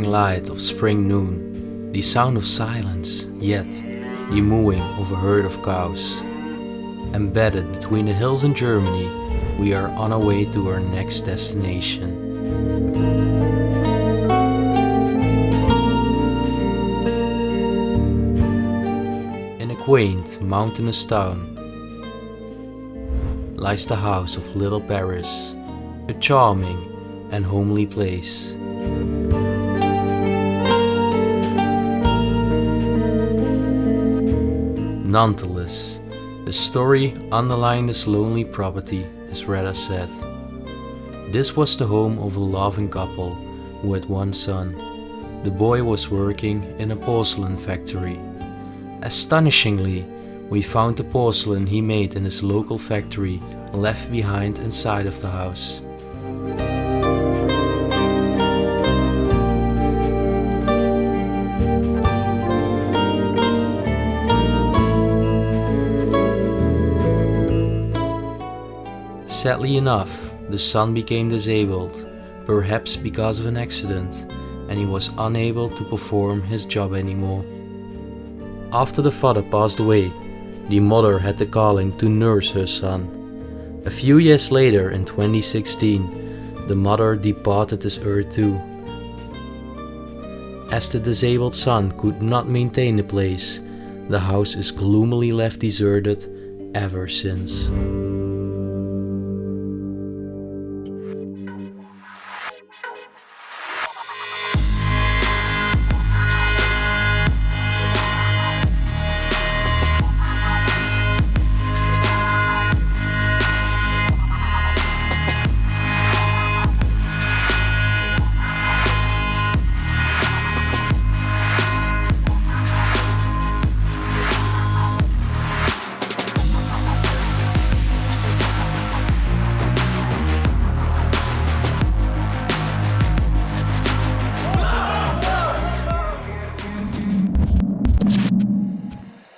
light of spring noon, the sound of silence, yet the mooing of a herd of cows. Embedded between the hills in Germany, we are on our way to our next destination. In a quaint mountainous town lies the house of little Paris, a charming and homely place. Nonetheless, the story underlying this lonely property is rather sad. This was the home of a loving couple who had one son. The boy was working in a porcelain factory. Astonishingly, we found the porcelain he made in his local factory left behind inside of the house. Sadly enough, the son became disabled, perhaps because of an accident, and he was unable to perform his job anymore. After the father passed away, the mother had the calling to nurse her son. A few years later, in 2016, the mother departed this earth too. As the disabled son could not maintain the place, the house is gloomily left deserted ever since.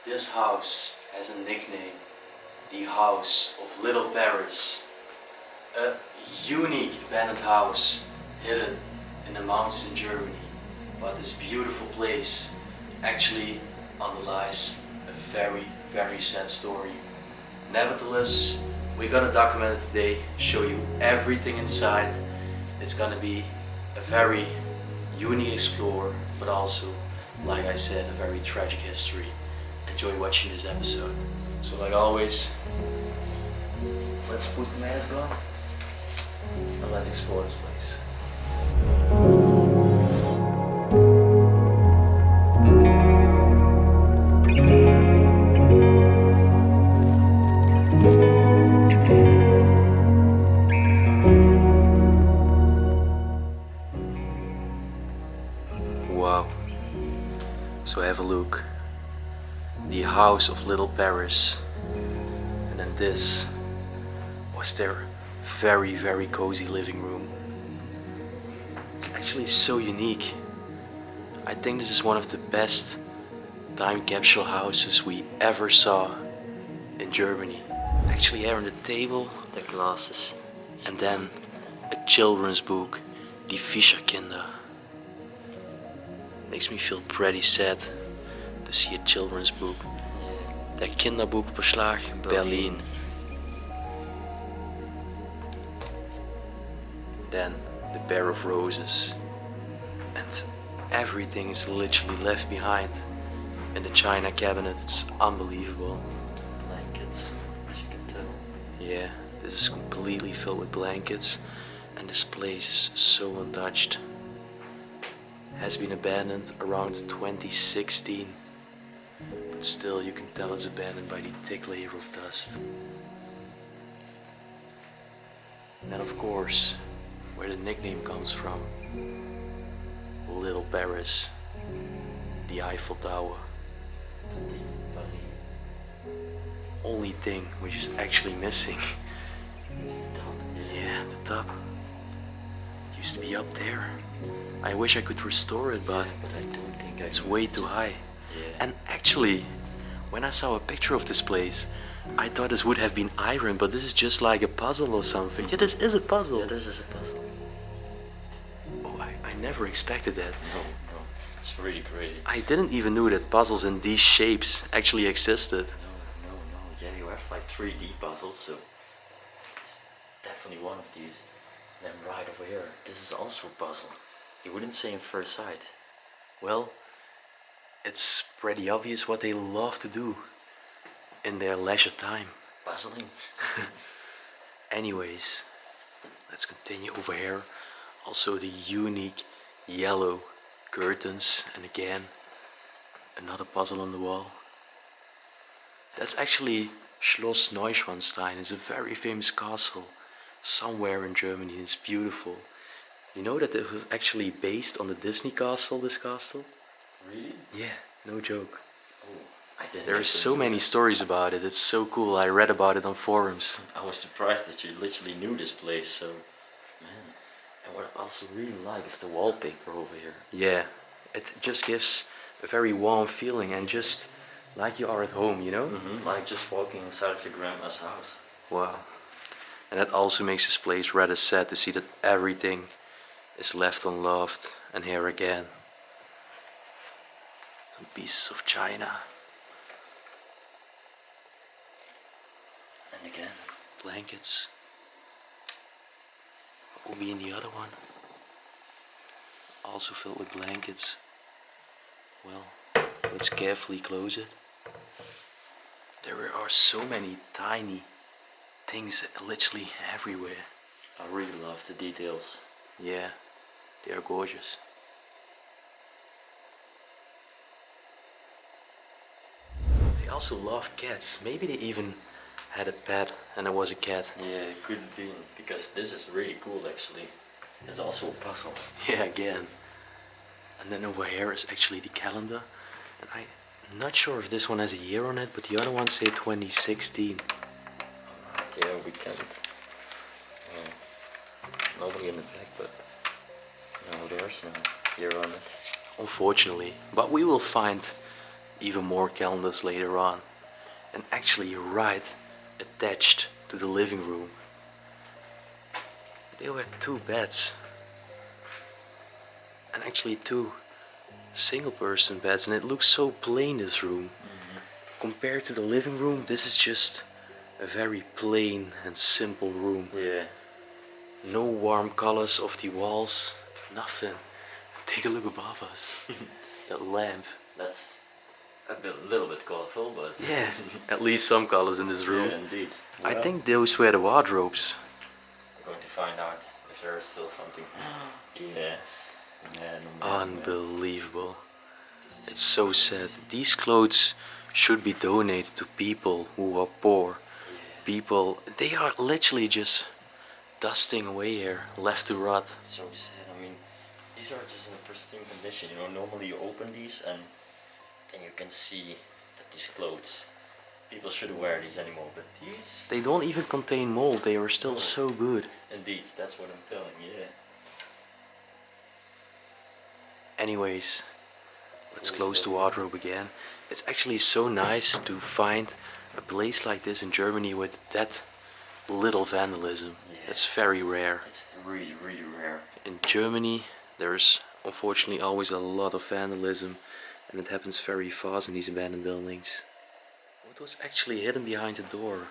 This house has a nickname, the House of Little Paris. A unique abandoned house hidden in the mountains in Germany. But this beautiful place actually underlies a very, very sad story. Nevertheless, we're gonna document it today, show you everything inside. It's gonna be a very unique explore, but also, like I said, a very tragic history. Enjoy watching this episode. So like always, let's put the mask on and let's explore this place. Wow. So have a look. The House of Little Paris, and then this was their very, very cozy living room. It's actually so unique. I think this is one of the best time capsule houses we ever saw in Germany. Actually here on the table, The glasses. and then a children's book, Die Fischerkinder. Makes me feel pretty sad to see a children's book. Der Kinderbuchbeschlag Berlin. Then the pair of roses. And everything is literally left behind in the china cabinet. It's unbelievable. Blankets, as you can tell. Yeah, this is completely filled with blankets, and this place is so untouched. Has been abandoned around 2016. But still, you can tell it's abandoned by the thick layer of dust. And then of course, where the nickname comes from, Little Paris, the Eiffel Tower. Only thing which is actually missing, It's the top. yeah, the top. It used to be up there. I wish I could restore it, but But I don't think it's way too high. Yeah. And actually, when I saw a picture of this place, I thought this would have been iron, but this is just like a puzzle or something. Yeah, this is a puzzle. Yeah, this is a puzzle. Oh, I never expected that. No, it's really crazy. I didn't even know that puzzles in these shapes actually existed. No. Yeah, you have like 3D puzzles, so it's definitely one of these. Then right over here, this is also a puzzle. You wouldn't say in first sight. Well, it's pretty obvious what they love to do in their leisure time. Puzzling. Anyways, let's continue over here. Also the unique yellow curtains, and again another puzzle on the wall. That's actually Schloss Neuschwanstein. It's a very famous castle somewhere in Germany. It's beautiful. You know that it was actually based on the Disney castle, this castle? Really? Yeah, no joke. Oh, I didn't. There are so many stories about it. It's so cool. I read about it on forums. I was surprised that you literally knew this place, so man. And what I also really like is the wallpaper over here. Yeah, it just gives a very warm feeling and just like you are at home, you know? Like just walking inside of your grandma's house. Wow. And that also makes this place rather sad to see that everything is left unloved. And here again, some pieces of china. And again, Blankets. What will be in the other one? Also filled with blankets. Well, let's carefully close it. There are so many tiny things literally everywhere. I really love the details. Yeah, they are gorgeous. They also loved cats. Maybe they even had a pet and it was a cat. Yeah, it could be, because this is really cool actually. It's also a puzzle. Yeah, again. And then over here is actually the calendar. And I'm not sure if this one has a year on it, but the other ones say 2016. Yeah, we can't. Nobody in the back, but no, there's no year on it. Unfortunately. But we will find even more calendars later on. And actually, right attached to the living room, there were two beds. And actually two single person beds, and it looks so plain, this room. Compared to the living room, this is just a very plain and simple room. Yeah. No warm colors of the walls, nothing. Take a look above us. That lamp. That's little bit colorful, but Yeah, at least some colors in this room. yeah, indeed. I Well, think those were the wardrobes. we're going to find out if there is still something. Yeah. Yeah, no more, man. Unbelievable. This is It's so sad. These clothes should be donated to people who are poor. People, they are literally just dusting away here, left to rot. It's so sad. I mean, these are just in a pristine condition. You know, normally you open these and then you can see that these clothes, people shouldn't wear these anymore. But these, They don't even contain mold, they are still so good. indeed, that's what I'm telling you. Yeah. Anyways, let's close the wardrobe again. It's actually so nice to find a place like this in Germany with that little vandalism. Yeah. It's very rare. It's really, really rare. In Germany, there's unfortunately always a lot of vandalism, and it happens very fast in these abandoned buildings. What was actually hidden behind the door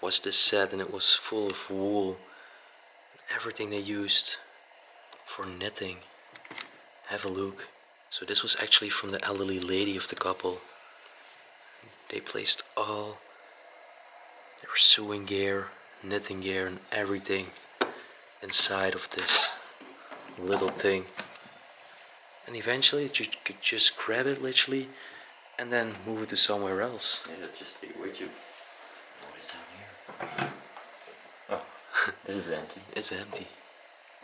was this set, and it was full of wool. Everything they used for knitting. Have a look. So this was actually from the elderly lady of the couple. They placed all their sewing gear, knitting gear and everything inside of this little thing. And eventually you could just grab it literally and then move it to somewhere else. Yeah, just take it with you. What is down here? Oh, this is empty. It's empty.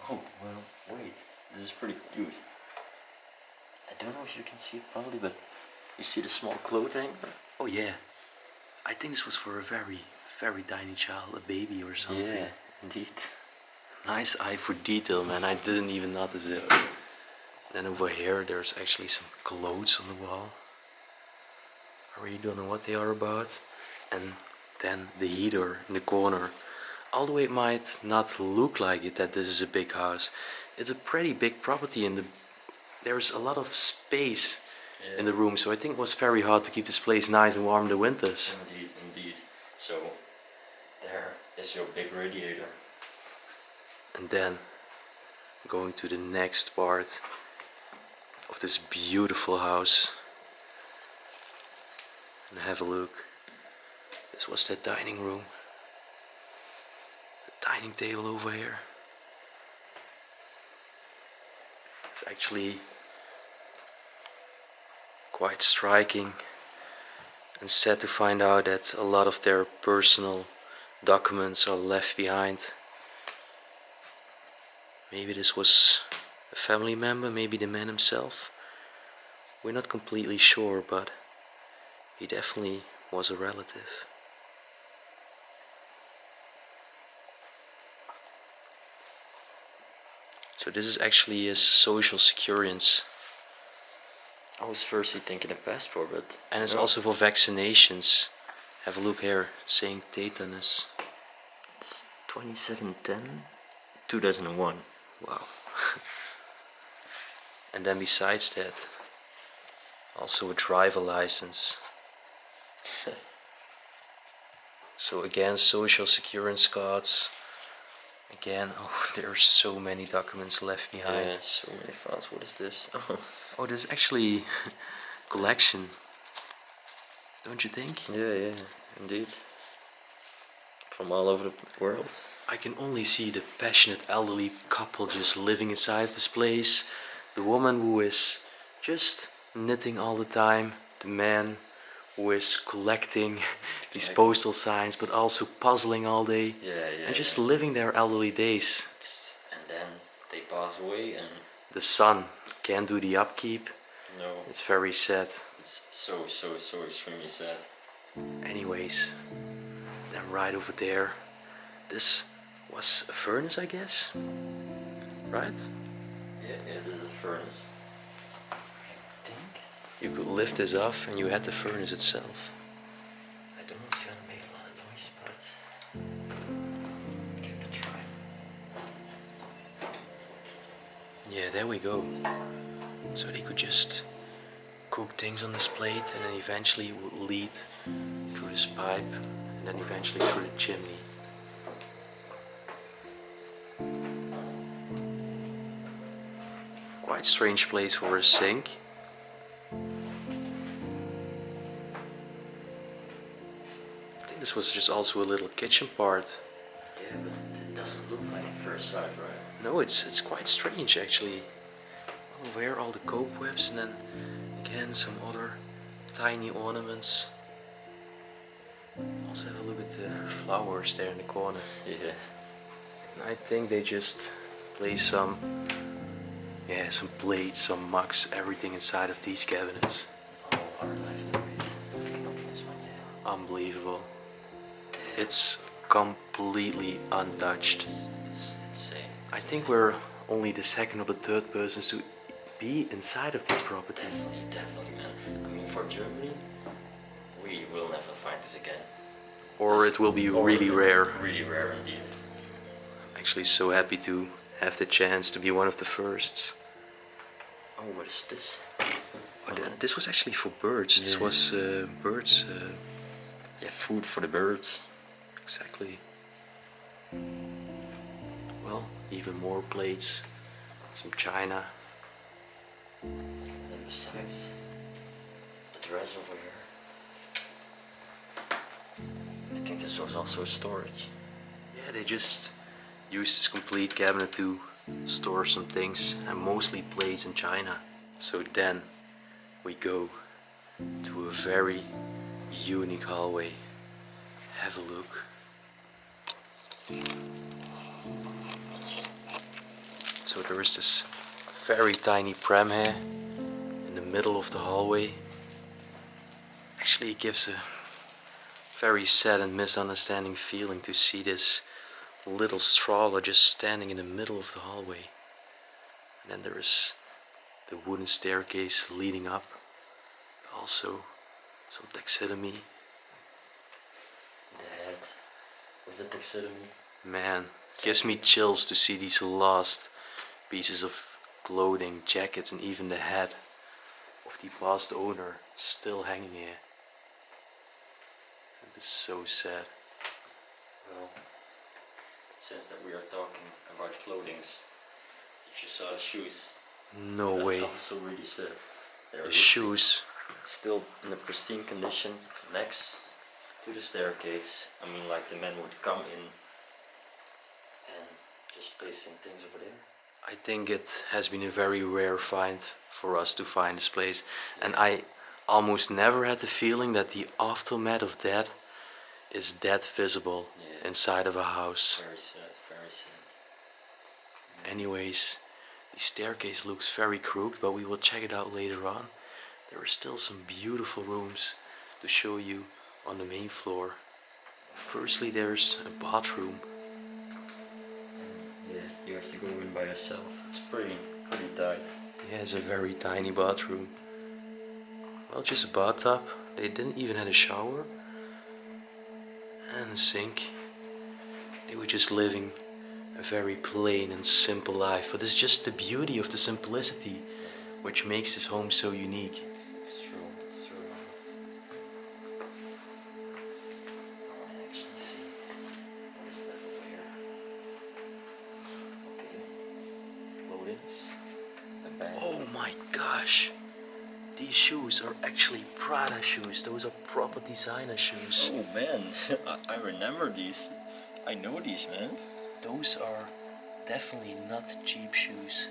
Oh, well, wait. This is pretty cute. I don't know if you can see it probably, but you see the small cloth hanger? Oh yeah. I think this was for a very, very tiny child, a baby or something. Yeah, indeed. Nice eye for detail, man. I didn't even notice it. Then over here, there's actually some clothes on the wall. I really don't know what they are about. And then the heater in the corner. Although it might not look like it that this is a big house, it's a pretty big property, and there's a lot of space in the room, so I think it was very hard to keep this place nice and warm in the winters. Indeed, indeed. So there is your big radiator. And then going to the next part of this beautiful house, and have a look. This was the dining room. The dining table over here. It's actually quite striking and sad to find out that a lot of their personal documents are left behind. Maybe this was a family member, maybe the man himself. We're not completely sure, but he definitely was a relative. So this is actually his social securance. I was firstly thinking a passport, but... And it's also for vaccinations. Have a look here, saying tetanus. It's 2710, 2001. Wow. And then besides that, also a driver license. So again, social securance cards. Again, oh, there are so many documents left behind. Yeah, so many files. What is this? Oh, this is actually collection. Don't you think? Yeah, indeed. From all over the world. I can only see the passionate elderly couple just living inside this place. The woman who is just knitting all the time. The man who is collecting these postal signs, but also puzzling all day. Yeah. And just living their elderly days. And then they pass away, and the son can't do the upkeep. no, It's very sad. it's so extremely sad. Anyways, then right over there, this was a furnace, I guess. Right? Yeah, this is a furnace. I think. You could lift this off and you had the furnace itself. I don't know if it's gonna make a lot of noise, but give it a try. Yeah, there we go. So they could just cook things on this plate, and then eventually it would lead through this pipe, and then eventually through the chimney. Quite strange place for a sink. I think this was just also a little kitchen part. Yeah, but it doesn't look like at first sight, right? No, it's quite strange actually. Over here all the cobwebs, and then again some other tiny ornaments. Also have a look at the flowers there in the corner. Yeah. And I think they just place some plates, some mugs, everything inside of these cabinets. Oh, our left to read. I can open this one, yeah. Unbelievable. Damn. It's completely untouched. It's insane. I think we're only the second or the third persons to be inside of this property. Definitely, man. I mean, for Germany, we will never find this again. Or it will be really rare. Really rare indeed. I'm actually so happy to have the chance to be one of the firsts. Oh, what is this? This was actually for birds. This was birds. Yeah, food for the birds. Exactly. Well, even more plates. Some china. And then besides, the dress over here. I think this was also storage. Yeah, they just used this complete cabinet to store some things, and mostly plates and china. So then we go to a very unique hallway. Have a look. So there is this very tiny pram here in the middle of the hallway. Actually, it gives a very sad and misunderstanding feeling to see this little stroller just standing in the middle of the hallway. And then there is the wooden staircase leading up. Also some taxidermy. The head with the taxidermy. Man, gives me chills to see these last pieces of clothing, jackets, and even the head of the past owner still hanging here. It is so sad. Well, since that we are talking about clothings, you saw the shoes. No way. That's also really sad. The shoes. Still in a pristine condition next to the staircase. I mean, like the men would come in and just placing things over there. I think it has been a very rare find for us to find this place, and I almost never had the feeling that the aftermath of that is that visible inside of a house. Very sad, very sad. Anyways, the staircase looks very crooked, but we will check it out later on. There are still some beautiful rooms to show you on the main floor. Firstly, there's a bathroom. Yeah, you have to go in by yourself. It's pretty tight. Yeah, it's a very tiny bathroom. Well, just a bathtub. They didn't even have a shower. And a sink. They were just living a very plain and simple life. But it's just the beauty of the simplicity which makes this home so unique. It's true, it's true. I actually see what is left over here. Okay. Loadings. A bag. Oh my gosh. These shoes are actually Prada shoes. Those are proper designer shoes. Oh man, I remember these. I know these, man. Those are definitely not cheap shoes.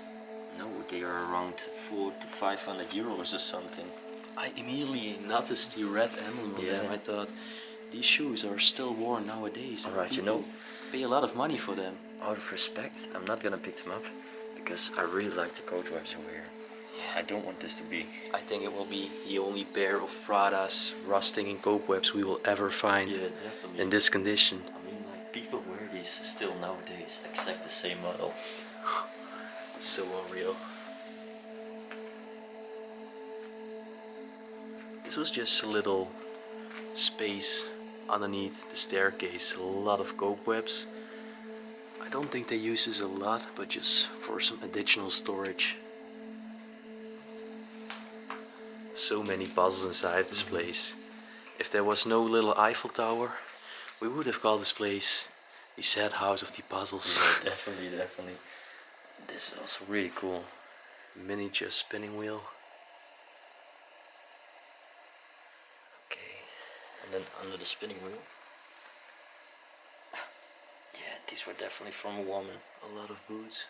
No, they are around 400 to 500 euros or something. I immediately noticed the red emblem on them. I thought, these shoes are still worn nowadays. Alright, you know, pay a lot of money for them. Out of respect, I'm not gonna pick them up because I really like the coat webs over here. I don't want this to be. I think it will be the only pair of Prada's rusting and cobwebs we will ever find in this condition. I mean, like, people wear these still nowadays, exact the same model. So unreal. This was just a little space underneath the staircase, a lot of cobwebs. I don't think they use this a lot, but just for some additional storage. So many puzzles inside this place. If there was no little Eiffel Tower, we would have called this place the sad house of the puzzles. Yeah, definitely. This is also really cool. Miniature spinning wheel. Okay, and then under the spinning wheel. Yeah, these were definitely from a woman. A lot of boots.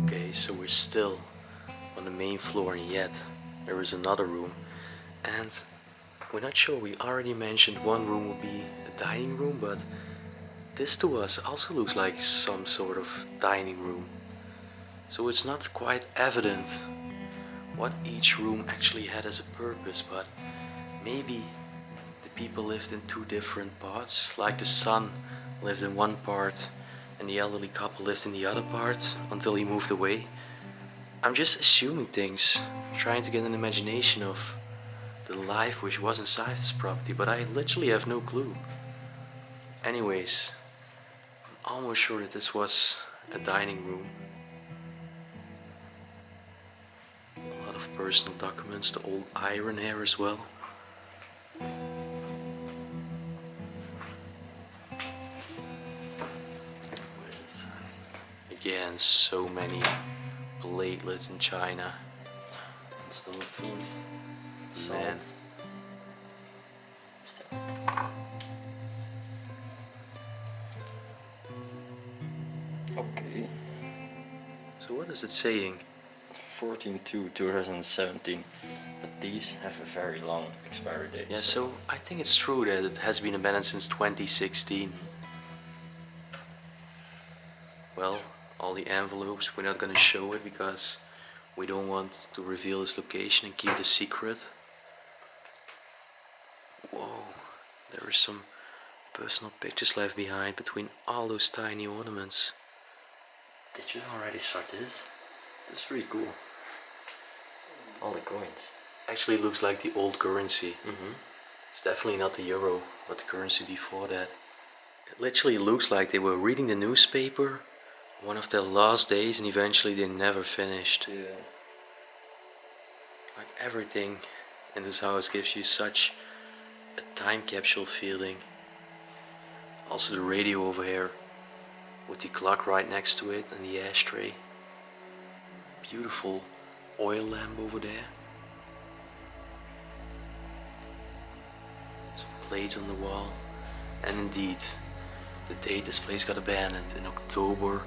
Okay, so we're still on the main floor, and yet there is another room, and we're not sure. We already mentioned one room would be a dining room, but this to us also looks like some sort of dining room. So it's not quite evident what each room actually had as a purpose, but maybe the people lived in two different parts, like the son lived in one part and the elderly couple lived in the other part until he moved away. I'm just assuming things, trying to get an imagination of the life which was inside this property, but I literally have no clue. Anyways, I'm almost sure that this was a dining room. A lot of personal documents, the old iron here as well. What is inside? Again, so many platelets in China. Stolen food. Man. Okay. So what is it saying? 14/2/2017, but these have a very long expiry date. Yeah, so I think it's true that it has been abandoned since 2016. Well, all the envelopes, we're not gonna show it because we don't want to reveal its location and keep it a secret. Whoa, there are some personal pictures left behind between all those tiny ornaments. Did you already start this? This is really cool. all the coins. Actually looks like the old currency. Mm-hmm. It's definitely not the euro, but the currency before that. It literally looks like they were reading the newspaper one of their last days and eventually they never finished. Yeah. Like everything in this house gives you such a time capsule feeling. Also the radio over here with the clock right next to it and the ashtray. Beautiful oil lamp over there. Some plates on the wall. And indeed, the date this place got abandoned in October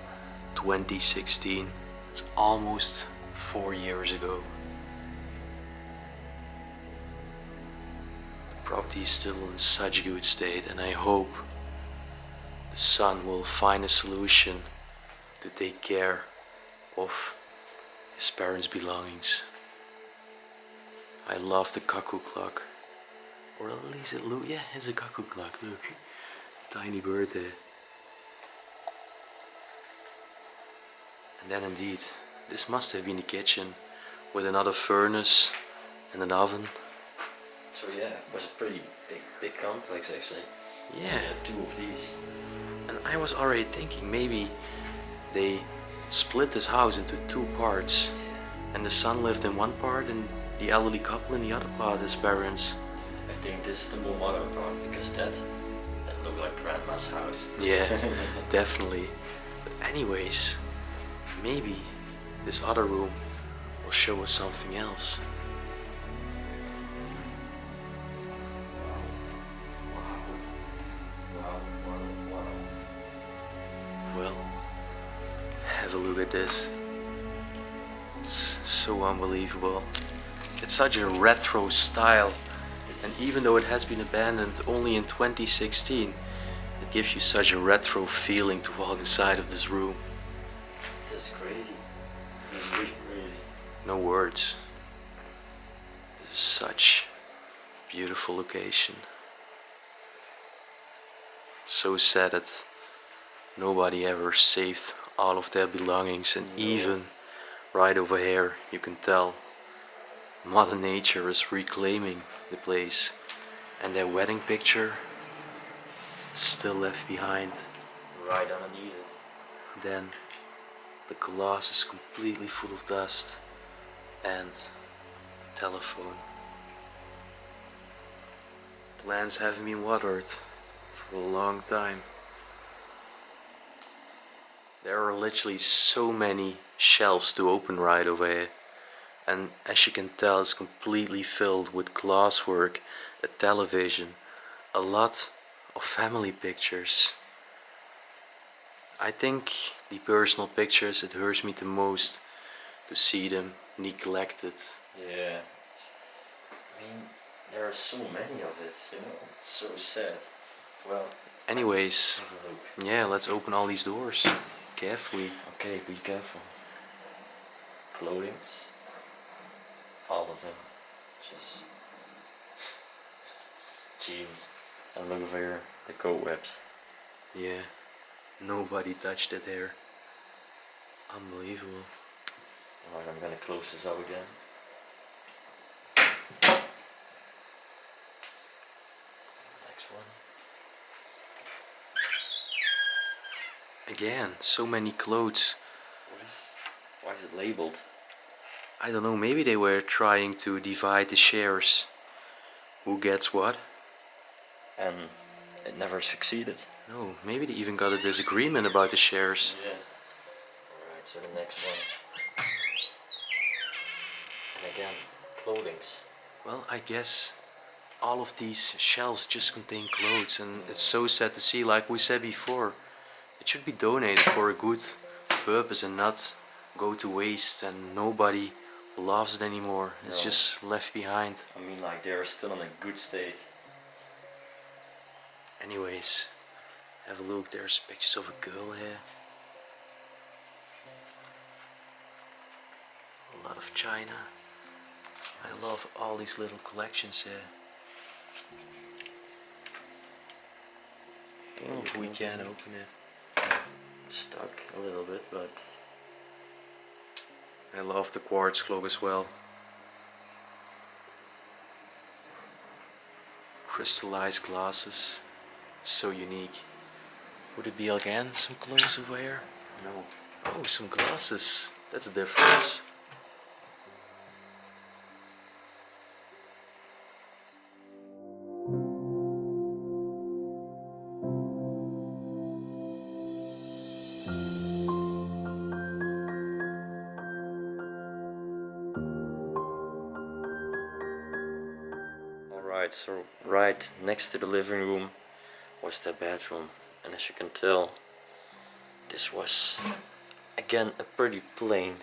2016. It's almost 4 years ago. The property is still in such a good state and I hope the son will find a solution to take care of his parents' belongings. I love the cuckoo clock. Or at least it looks, yeah, it's a cuckoo clock, look. Tiny bird there. And then indeed, this must have been the kitchen with another furnace and an oven. So yeah, it was a pretty big complex actually. Yeah. Two of these. And I was already thinking maybe they split this house into two parts. And the son lived in one part and the elderly couple in the other part, his parents. I think this is the more modern part because that looked like grandma's house. Yeah, definitely. But anyways, maybe this other room will show us something else. Wow. Well, have a look at this. It's so unbelievable. It's such a retro style. And even though it has been abandoned only in 2016, it gives you such a retro feeling to walk inside of this room. This is crazy. This is really crazy. No words. This is such a beautiful location. So sad that nobody ever saved all of their belongings, and even right over here you can tell Mother Nature is reclaiming the place, and their wedding picture still left behind. Right underneath it. Then the glass is completely full of dust and telephone. Plants haven't been watered for a long time. There are literally so many shelves to open right over here. And as you can tell, it's completely filled with glasswork, a television, a lot of family pictures. I think the personal pictures, it hurts me the most to see them neglected. Yeah. I mean, there are so many of it, you know. It's so sad. Well. Anyways, let's have a look. yeah, let's open all these doors carefully. Okay, be careful. Clothings. All of them. Just jeans. And look over here, the coat webs. Yeah, nobody touched it here. Unbelievable. Alright, I'm gonna close this up again. Next one. Again, so many clothes. Why is it labeled? I don't know, maybe they were trying to divide the shares. Who gets what? And it never succeeded. No, maybe they even got a disagreement about the shares. Yeah. Alright, so the next one. And again, clothings. Well, I guess all of these shelves just contain clothes, and it's so sad to see, like we said before. It should be donated for a good purpose and not go to waste, and nobody loves it anymore. It's No. just left behind. I mean, like, they are still in a good state. Anyways, have a look, there's pictures of a girl here. A lot of china. I love all these little collections here. Oh, if we can open it. It's stuck a little bit, but I love the quartz clock as well. crystallized glasses. So unique. Would it be again some clothes over here? No. Oh, some glasses. That's a difference. Alright, so right next to the living room was the bedroom, and as you can tell, this was again a pretty plain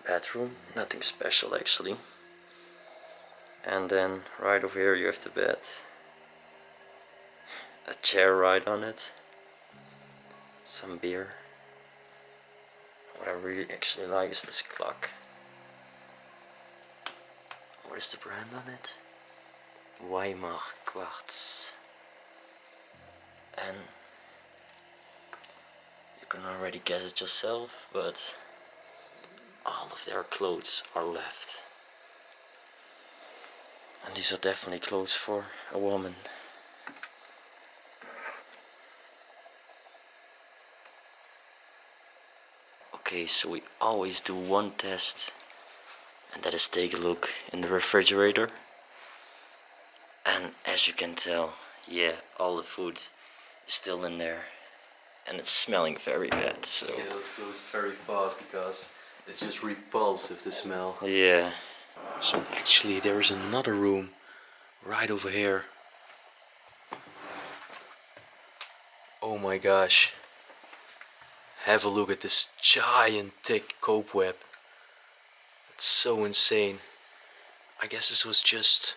bedroom, nothing special actually. And then right over here you have the bed, a chair right on it, some beer. What I really actually like is this clock. What is the brand on it? Weimar Quartz. And you can already guess it yourself, but all of their clothes are left. And these are definitely clothes for a woman. Okay, so we always do one test, and that is take a look in the refrigerator. And as you can tell, yeah, all the food is still in there, and it's smelling very bad. So okay, let's go very fast because it's just repulsive, the smell. yeah. So actually there is another room right over here. Oh my gosh. Have a look at this giant thick cobweb. It's so insane. I guess this was just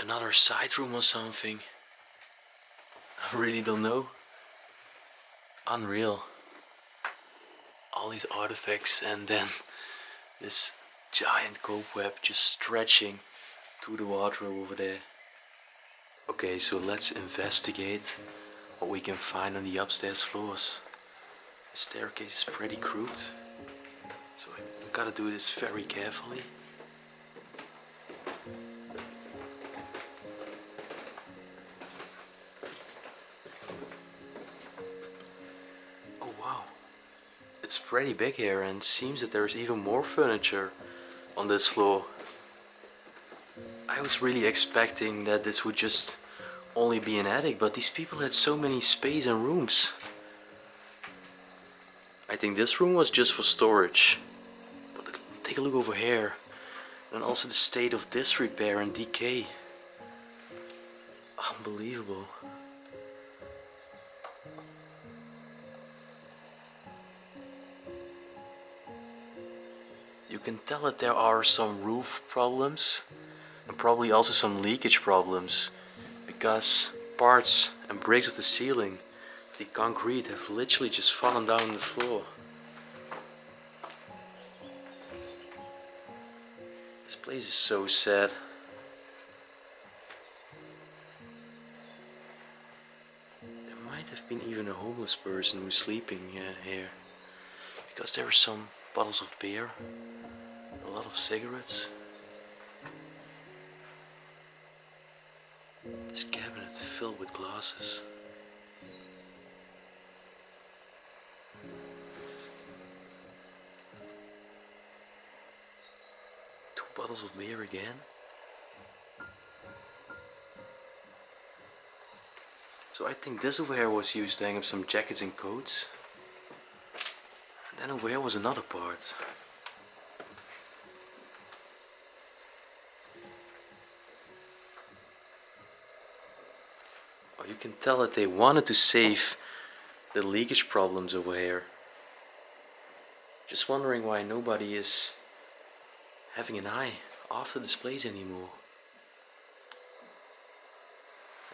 another side room or something. I really don't know. Unreal. All these artifacts and then this giant cobweb just stretching to the wardrobe over there. Okay, so let's investigate what we can find on the upstairs floors. The staircase is pretty crude, so I gotta do this very carefully. Oh wow, it's pretty big here and seems that there's even more furniture on this floor. I was really expecting that this would just only be an attic, but these people had so many space and rooms. I think this room was just for storage. But take a look over here. And also the state of disrepair and decay. Unbelievable. You can tell that there are some roof problems and probably also some leakage problems, because parts and breaks of the ceiling of the concrete have literally just fallen down on the floor. This place is so sad. There might have been even a homeless person who's sleeping here, because there are some bottles of beer, a lot of cigarettes. This cabinet filled with glasses. Two bottles of beer again. So I think this over here was used to hang up some jackets and coats. And then over here was another part. Oh, you can tell that they wanted to save the leakage problems over here. Just wondering why nobody is having an eye after this place anymore.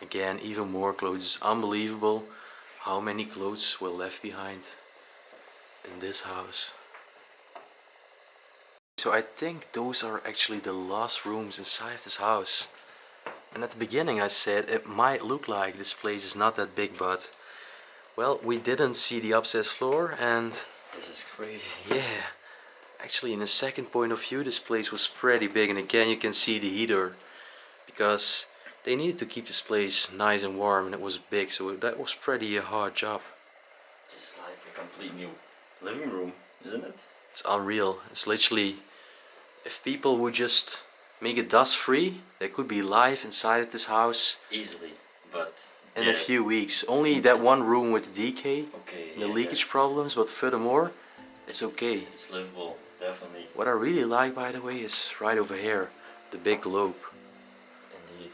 Again, even more clothes. It's unbelievable how many clothes were left behind in this house. So I think those are actually the last rooms inside this house. And at the beginning I said it might look like this place is not that big, but well, we didn't see the upstairs floor, and This is crazy. yeah, actually in a second point of view this place was pretty big. And again you can see the heater, because They needed to keep this place nice and warm, and it was big, so that was pretty a hard job. Just like a complete new living room, isn't it? It's unreal. It's literally, if people would just make it dust free, they could be live inside of this house Easily, but in yeah. a few weeks. Only that one room with the decay, Okay, the leakage problems, but furthermore, it's okay. It's livable, definitely. What I really like, by the way, is right over here, the big globe. Indeed.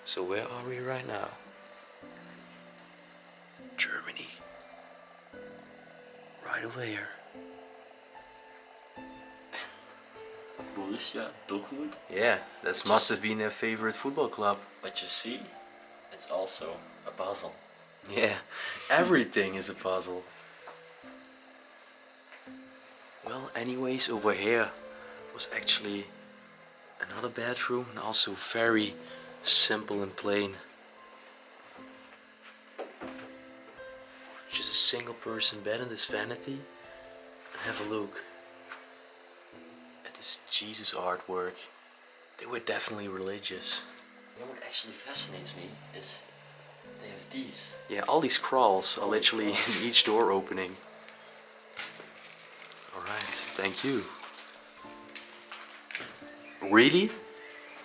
So where are we right now? Germany. Right over here. Borussia Dortmund. Yeah, that must have been their favorite football club. But you see, it's also a puzzle. Yeah, everything is a puzzle. Well, anyways, over here was actually another bedroom, and also very simple and plain. Just a single person bed in this vanity. And have a look at this Jesus artwork. They were definitely religious. You know what actually fascinates me is they have these. Yeah, all these crawls are literally in each door opening. Alright, thank you. Really?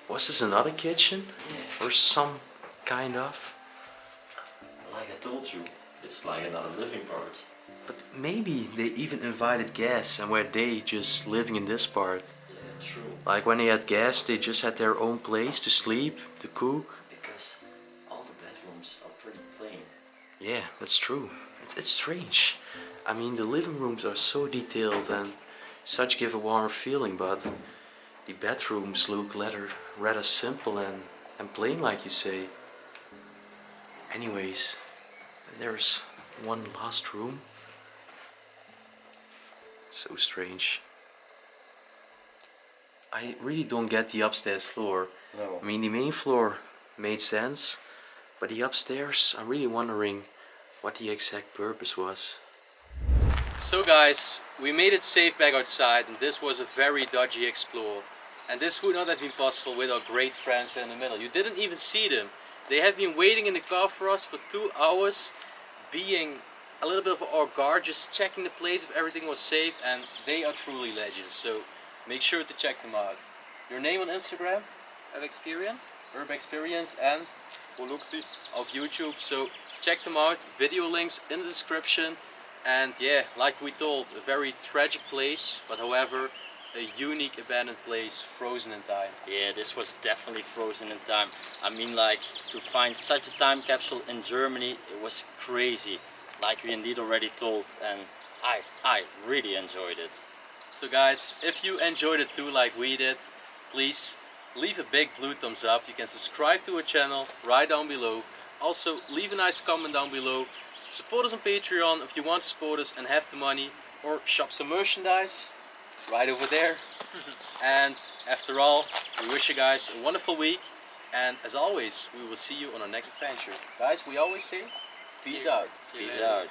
Was this another kitchen? Yeah. Or some kind of? Like I told you, it's like another living part. But maybe they even invited guests and were they just living in this part? Yeah, true. Like when they had guests, they just had their own place to sleep, to cook. Because all the bedrooms are pretty plain. Yeah, that's true. It's strange. I mean, the living rooms are so detailed and such give a warmer feeling, but the bedrooms look rather simple and plain, like you say. Anyways, there's one last room. So strange. I really don't get the upstairs floor. No. I mean, the main floor made sense, but the upstairs, I'm really wondering what the exact purpose was. So guys, we made it safe back outside, and this was a very dodgy explore. And this would not have been possible with our great friends in the middle. You didn't even see them. They have been waiting in the car for us for 2 hours, being a little bit of our guard, just checking the place if everything was safe, and they are truly legends. So make sure to check them out. Your name on Instagram? urbex, and Oluxi of YouTube. So check them out. Video links in the description. And yeah, like we told, a very tragic place, but however, a unique abandoned place, frozen in time. Yeah, this was definitely frozen in time. I mean, like, to find such a time capsule in Germany, it was crazy. Like we indeed already told, and I really enjoyed it. So guys, if you enjoyed it too like we did, please leave a big blue thumbs up. You can subscribe to our channel right down below. Also, leave a nice comment down below. Support us on Patreon if you want to support us and have the money, or shop some merchandise right over there. And after all, we wish you guys a wonderful week, and as always, we will see you on our next adventure. Guys, we always say, peace out. Peace out.